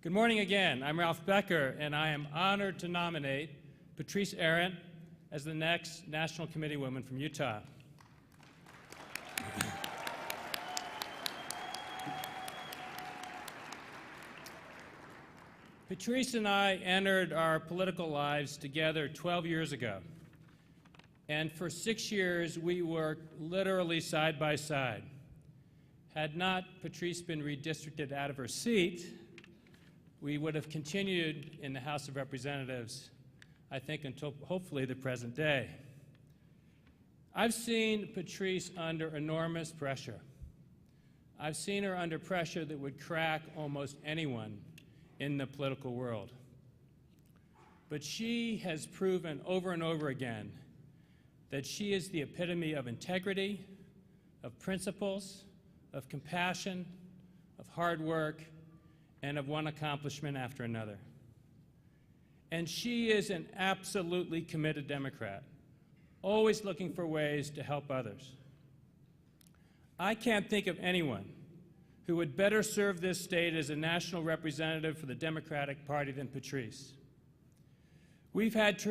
Good morning again. I'm Ralph Becker, and I am honored to nominate Patrice Arent as the next National Committee woman from Utah. Patrice and I entered our political lives together 12 years ago. And for 6 years, we worked literally side by side. Had not Patrice been redistricted out of her seat, we would have continued in the House of Representatives, I think, until hopefully the present day. I've seen Patrice under enormous pressure. I've seen her under pressure that would crack almost anyone in the political world. But she has proven over and over again that she is the epitome of integrity, of principles, of compassion, of hard work, and of one accomplishment after another. And she is an absolutely committed Democrat, always looking for ways to help others. I can't think of anyone who would better serve this state as a national representative for the Democratic Party than Patrice. We've had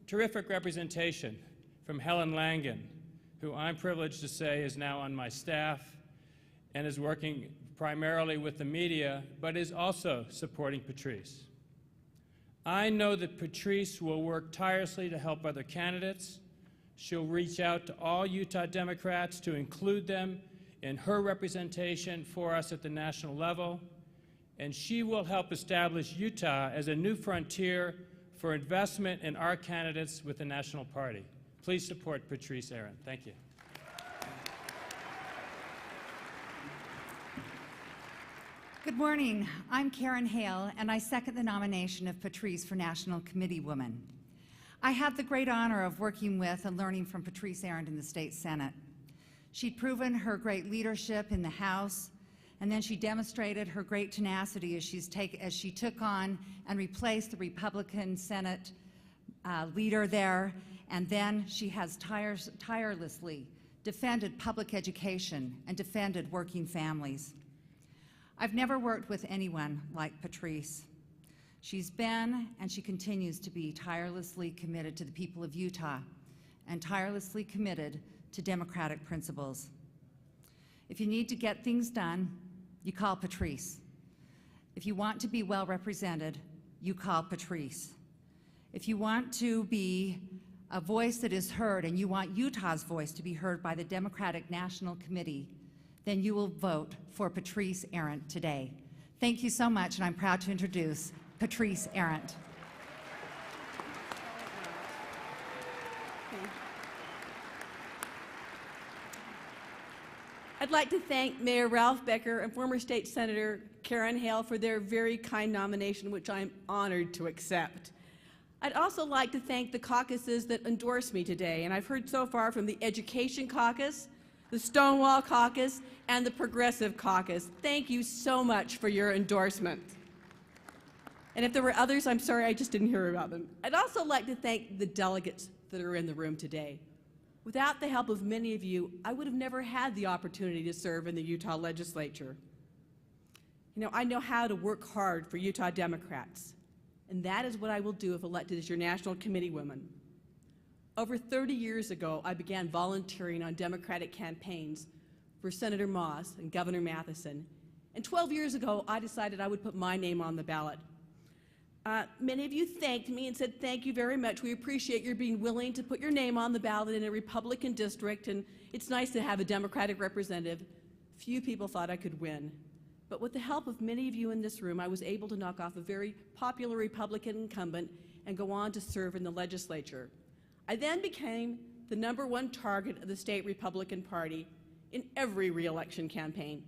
terrific representation from Helen Langen, who I'm privileged to say is now on my staff and is working primarily with the media, but is also supporting Patrice. I know that Patrice will work tirelessly to help other candidates. She'll reach out to all Utah Democrats to include them in her representation for us at the national level, and she will help establish Utah as a new frontier for investment in our candidates with the National Party. Please support Patrice Arent. Thank you. Good morning. I'm Karen Hayle, and I second the nomination of Patrice for National Committee Woman. I have the great honor of working with and learning from Patrice Arent in the State Senate. She'd proven her great leadership in the House, and then she demonstrated her great tenacity as she took on and replaced the Republican Senate leader there, and then she has tirelessly defended public education and defended working families. I've never worked with anyone like Patrice. She's been, and she continues to be, tirelessly committed to the people of Utah and tirelessly committed to democratic principles. If you need to get things done, you call Patrice. If you want to be well represented, you call Patrice. If you want to be a voice that is heard and you want Utah's voice to be heard by the Democratic National Committee, then you will vote for Patrice Arent today. Thank you so much, and I'm proud to introduce Patrice Arent. I'd like to thank Mayor Ralph Becker and former State Senator Karen Hayle for their very kind nomination, which I'm honored to accept. I'd also like to thank the caucuses that endorsed me today, and I've heard so far from the Education Caucus, the Stonewall Caucus, and the Progressive Caucus. Thank you so much for your endorsement. And if there were others, I'm sorry, I just didn't hear about them. I'd also like to thank the delegates that are in the room today. Without the help of many of you, I would have never had the opportunity to serve in the Utah legislature. You know, I know how to work hard for Utah Democrats, and that is what I will do if elected as your National Committee woman. Over 30 years ago, I began volunteering on Democratic campaigns for Senator Moss and Governor Matheson. And 12 years ago, I decided I would put my name on the ballot. Many of you thanked me and said, thank you very much. We appreciate your being willing to put your name on the ballot in a Republican district, and it's nice to have a Democratic representative. Few people thought I could win. But with the help of many of you in this room, I was able to knock off a very popular Republican incumbent and go on to serve in the legislature. I then became the #1 target of the state Republican Party in every re-election campaign.